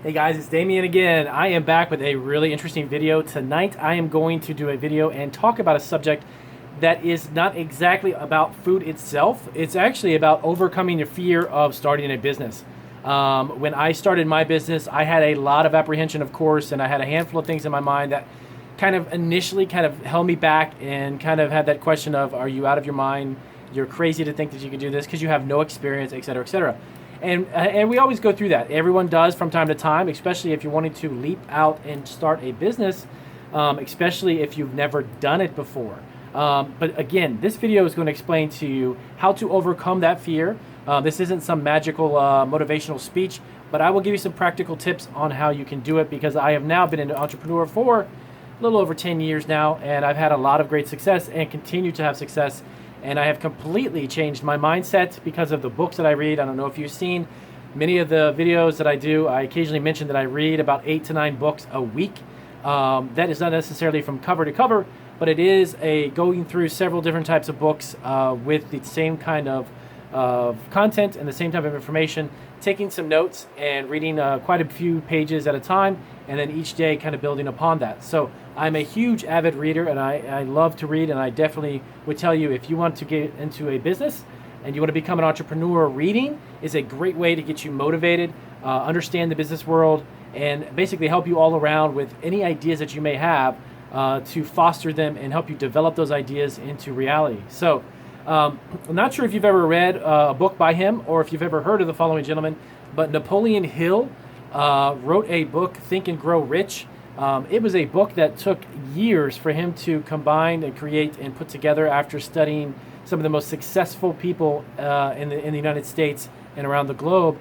Hey guys, it's Damien again. I am back with a really interesting video. Tonight I am going to do a video and talk about a subject that is not exactly about food itself. It's actually about overcoming the fear of starting a business. When I started my business, I had a lot of apprehension, of course, and I had a handful of things in my mind that kind of initially kind of held me back and kind of had that question of, are you out of your mind? You're crazy to think that you can do this because you have no experience, et cetera, et cetera. And we always go through that. Everyone does from time to time, especially if you're wanting to leap out and start a business, especially if you've never done it before. But again, this video is going to explain to you how to overcome that fear. This isn't some magical motivational speech, but I will give you some practical tips on how you can do it, because I have now been an entrepreneur for a little over 10 years now, and I've had a lot of great success and continue to have success. And I have completely changed my mindset because of the books that I read. I don't know if you've seen many of the videos that I do. I occasionally mention that I read about 8 to 9 books a week. That is not necessarily from cover to cover, but it is going through several different types of books with the same kind of content and the same type of information, taking some notes and reading quite a few pages at a time, and then each day kind of building upon that. So I'm a huge avid reader, and I love to read, and I definitely would tell you, if you want to get into a business and you want to become an entrepreneur, reading is a great way to get you motivated, understand the business world, and basically help you all around with any ideas that you may have, to foster them and help you develop those ideas into reality. So I'm not sure if you've ever read a book by him, or if you've ever heard of the following gentleman, but Napoleon Hill wrote a book, Think and Grow Rich. It was a book that took years for him to combine and create and put together after studying some of the most successful people in the United States and around the globe.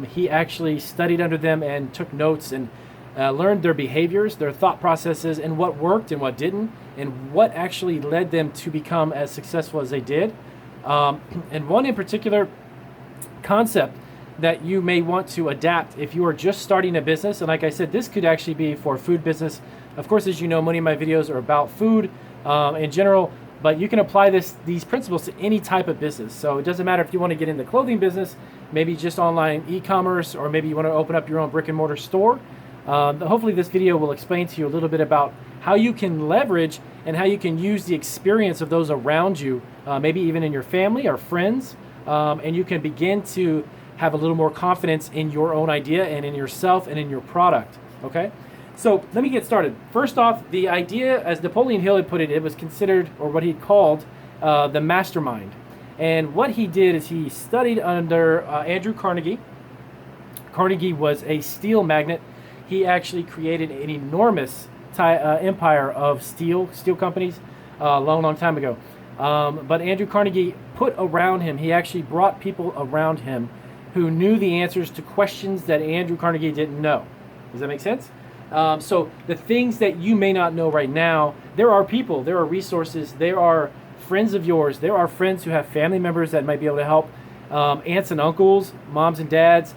He actually studied under them and took notes and learned their behaviors, their thought processes, and what worked and what didn't, and what actually led them to become as successful as they did. And one in particular concept that you may want to adapt if you are just starting a business. And like I said, this could actually be for food business. Of course, as you know, many of my videos are about food in general, but you can apply these principles to any type of business. So it doesn't matter if you want to get in the clothing business, maybe just online e-commerce, or maybe you want to open up your own brick and mortar store. Hopefully this video will explain to you a little bit about how you can leverage and how you can use the experience of those around you, maybe even in your family or friends, and you can begin to have a little more confidence in your own idea and in yourself and in your product. Okay, so let me get started. First off, the idea, as Napoleon Hill had put it, it was considered, or what he called, the mastermind. And what he did is he studied under Andrew Carnegie. Carnegie was a steel magnate. He actually created an enormous empire of steel companies a long time ago. But Andrew Carnegie put around him, he actually brought people around him who knew the answers to questions that Andrew Carnegie didn't know. Does that make sense? So the things that you may not know right now, there are people, there are resources, there are friends of yours, there are friends who have family members that might be able to help, aunts and uncles, moms and dads,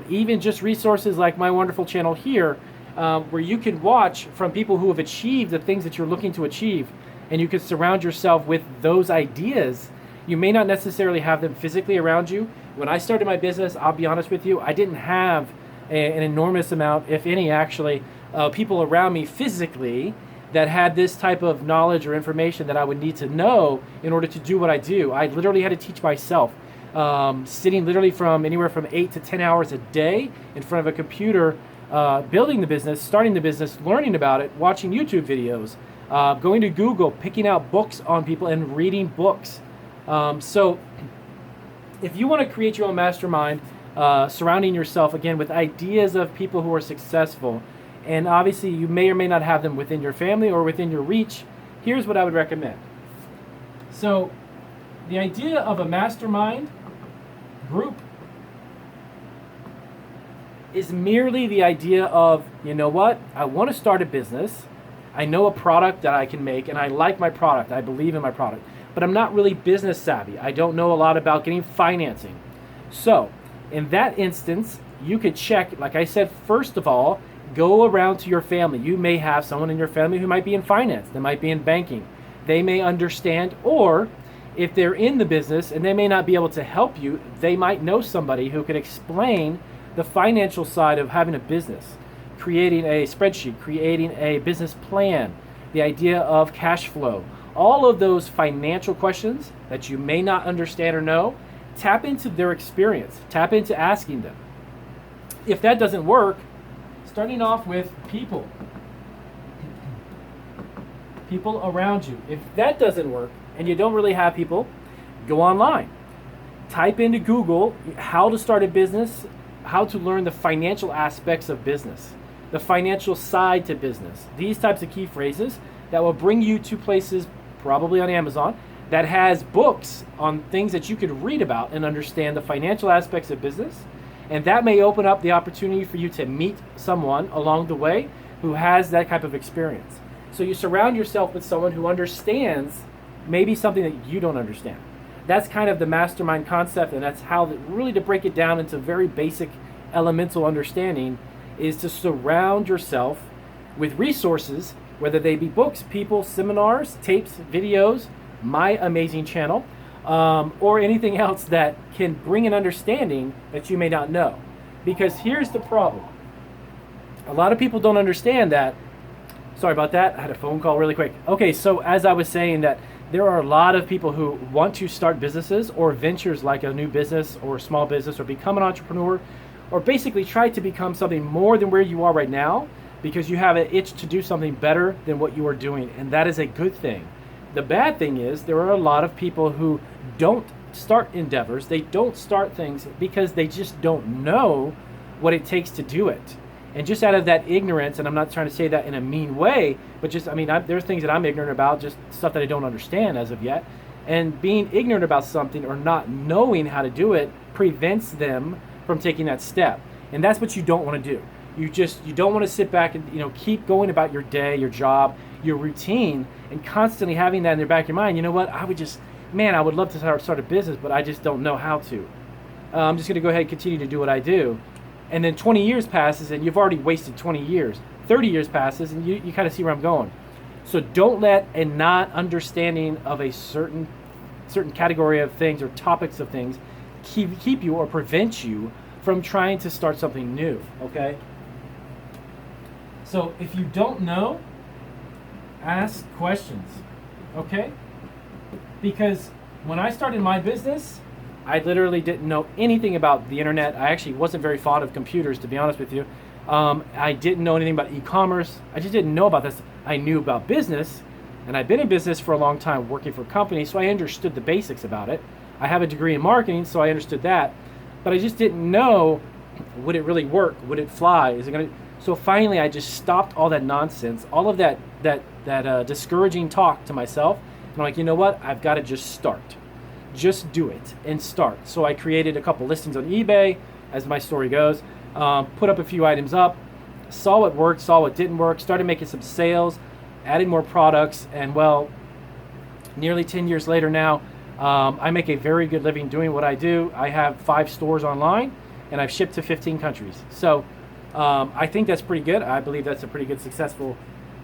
even just resources like my wonderful channel here, where you can watch from people who have achieved the things that you're looking to achieve, and you can surround yourself with those ideas. You may not necessarily have them physically around you. When I started my business, I'll be honest with you, I didn't have an enormous amount, if any actually, people around me physically that had this type of knowledge or information that I would need to know in order to do what I do. I literally had to teach myself, sitting literally from anywhere from 8 to 10 hours a day in front of a computer, building the business, starting the business, learning about it, watching YouTube videos, going to Google, picking out books on people and reading books. So if you want to create your own mastermind, surrounding yourself again with ideas of people who are successful, and obviously you may or may not have them within your family or within your reach, here's what I would recommend. So the idea of a mastermind group is merely the idea of, you know what, I want to start a business, I know a product that I can make, and I like my product, I believe in my product, but I'm not really business savvy. I don't know a lot about getting financing. So in that instance, you could check, like I said, first of all, go around to your family. You may have someone in your family who might be in finance, they might be in banking. They may understand, or if they're in the business and they may not be able to help you, they might know somebody who could explain the financial side of having a business, creating a spreadsheet, creating a business plan, the idea of cash flow, all of those financial questions that you may not understand or know, tap into their experience, tap into asking them. If that doesn't work, starting off with people around you. If that doesn't work and you don't really have people, go online. Type into Google how to start a business, how to learn the financial aspects of business, the financial side to business. These types of key phrases that will bring you to places, probably on Amazon, that has books on things that you could read about and understand the financial aspects of business. And that may open up the opportunity for you to meet someone along the way who has that type of experience. So you surround yourself with someone who understands maybe something that you don't understand. That's kind of the mastermind concept, and that's how really to break it down into very basic elemental understanding is to surround yourself with resources, whether they be books, people, seminars, tapes, videos, my amazing channel, or anything else that can bring an understanding that you may not know. Because here's the problem. A lot of people don't understand that. Sorry about that. I had a phone call really quick. Okay, so as I was saying, that there are a lot of people who want to start businesses or ventures like a new business or a small business or become an entrepreneur or basically try to become something more than where you are right now because you have an itch to do something better than what you are doing, and that is a good thing. The bad thing is there are a lot of people who don't start endeavors, they don't start things because they just don't know what it takes to do it. And just out of that ignorance, and I'm not trying to say that in a mean way, but just, there's things that I'm ignorant about, just stuff that I don't understand as of yet. And being ignorant about something or not knowing how to do it prevents them from taking that step. And that's what you don't want to do. You don't want to sit back and keep going about your day, your job, your routine, and constantly having that in the back of your mind. You know what? I would love to start a business, but I just don't know how to. I'm just going to go ahead and continue to do what I do. And then 20 years passes and you've already wasted 20 years. 30 years passes and you kind of see where I'm going. So don't let a not understanding of a certain category of things or topics of things keep you or prevent you from trying to start something new, okay? So if you don't know, ask questions, okay? Because when I started my business, I literally didn't know anything about the internet. I actually wasn't very fond of computers, to be honest with you. I didn't know anything about e-commerce. I just didn't know about this. I knew about business, and I've been in business for a long time working for companies, so I understood the basics about it. I have a degree in marketing, so I understood that. But I just didn't know, would it really work? Would it fly? Is it gonna? So finally, I just stopped all that nonsense, all of that discouraging talk to myself. And I'm like, you know what? I've got to just start. Just do it and start. So I created a couple listings on eBay, as my story goes, put up a few items up, saw what worked, saw what didn't work, started making some sales, added more products, and well, nearly 10 years later now, I make a very good living doing what I do. I have 5 stores online, and I've shipped to 15 countries. So I think that's pretty good. I believe that's a pretty good successful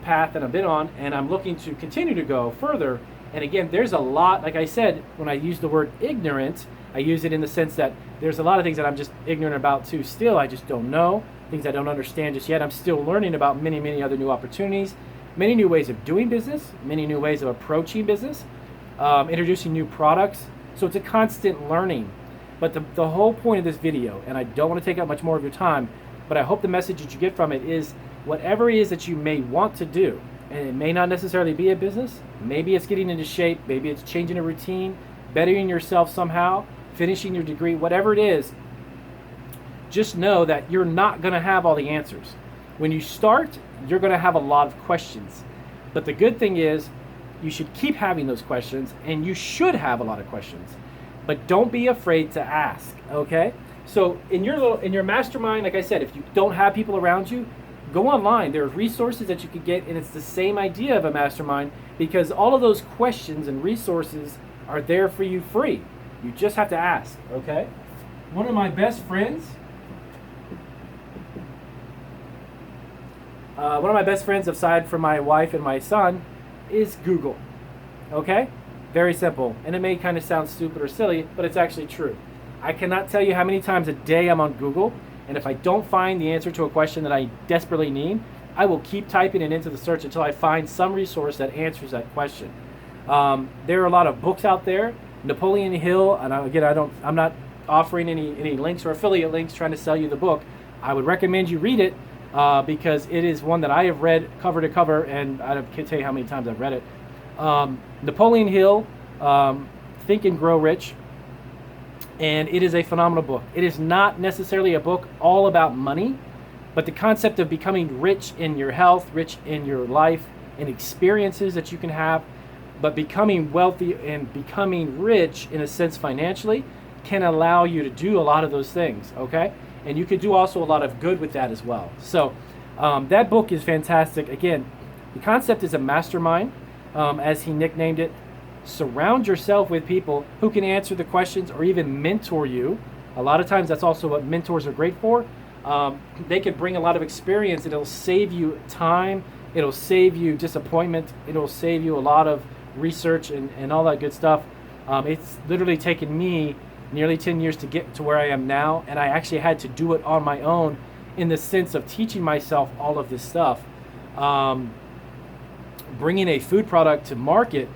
path that I've been on, and I'm looking to continue to go further. And again, there's a lot, like I said, when I use the word ignorant, I use it in the sense that there's a lot of things that I'm just ignorant about too still. I just don't know, things I don't understand just yet. I'm still learning about many, many other new opportunities, many new ways of doing business, many new ways of approaching business, introducing new products. So it's a constant learning. But the whole point of this video, and I don't want to take up much more of your time, but I hope the message that you get from it is whatever it is that you may want to do, and it may not necessarily be a business, maybe it's getting into shape, maybe it's changing a routine, bettering yourself somehow, finishing your degree, whatever it is, just know that you're not going to have all the answers. When you start, you're going to have a lot of questions. But the good thing is you should keep having those questions, and you should have a lot of questions. But don't be afraid to ask, okay? So in your mastermind, like I said, if you don't have people around you, go online. There are resources that you could get, and it's the same idea of a mastermind because all of those questions and resources are there for you free. You just have to ask, okay? One of my best friends, aside from my wife and my son, is Google, okay? Very simple. And it may kind of sound stupid or silly, but it's actually true. I cannot tell you how many times a day I'm on Google, And if I don't find the answer to a question that I desperately need, I will keep typing it into the search until I find some resource that answers that question. There are a lot of books out there. Napoleon Hill, and again, I'm not offering any links or affiliate links trying to sell you the book. I would recommend you read it because it is one that I have read cover to cover, and I can't tell you how many times I've read it. Napoleon Hill, Think and Grow Rich, and it is a phenomenal book. It is not necessarily a book all about money, but the concept of becoming rich in your health, rich in your life, in experiences that you can have, but becoming wealthy and becoming rich in a sense financially can allow you to do a lot of those things, okay? And you can do also a lot of good with that as well. So that book is fantastic. Again, the concept is a mastermind, as he nicknamed it. Surround yourself with people who can answer the questions or even mentor you. A lot of times that's also what mentors are great for. They can bring a lot of experience. It'll save you time. It'll save you disappointment. It'll save you a lot of research and all that good stuff. It's literally taken me nearly 10 years to get to where I am now, and I actually had to do it on my own in the sense of teaching myself all of this stuff. Bringing a food product to market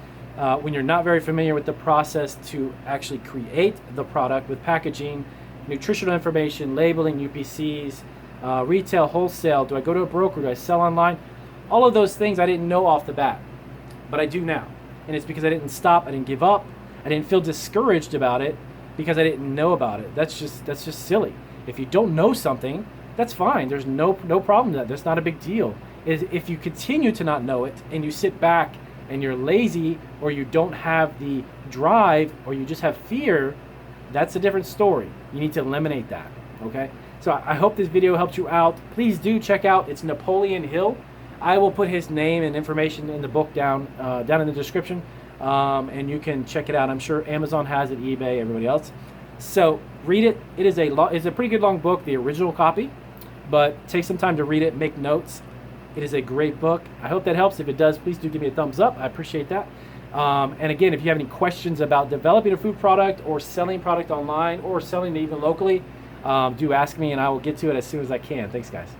when you're not very familiar with the process to actually create the product with packaging, nutritional information, labeling, UPCs, retail, wholesale, do I go to a broker, do I sell online? All of those things I didn't know off the bat, but I do now. And it's because I didn't stop, I didn't give up, I didn't feel discouraged about it because I didn't know about it. That's just silly. If you don't know something, that's fine. There's no problem with that. That's not a big deal. If you continue to not know it and you sit back and you're lazy or you don't have the drive or you just have fear, that's a different story. You need to eliminate that, okay? So I hope this video helped you out. Please do check out, it's Napoleon Hill. I will put his name and information in the book down in the description, and you can check it out. I'm sure Amazon has it, eBay, everybody else. So read it. It's a pretty good long book, the original copy, but take some time to read it, make notes. It is a great book. I hope that helps. If it does, please do give me a thumbs up. I appreciate that. And again, if you have any questions about developing a food product or selling product online or selling it even locally, do ask me and I will get to it as soon as I can. Thanks, guys.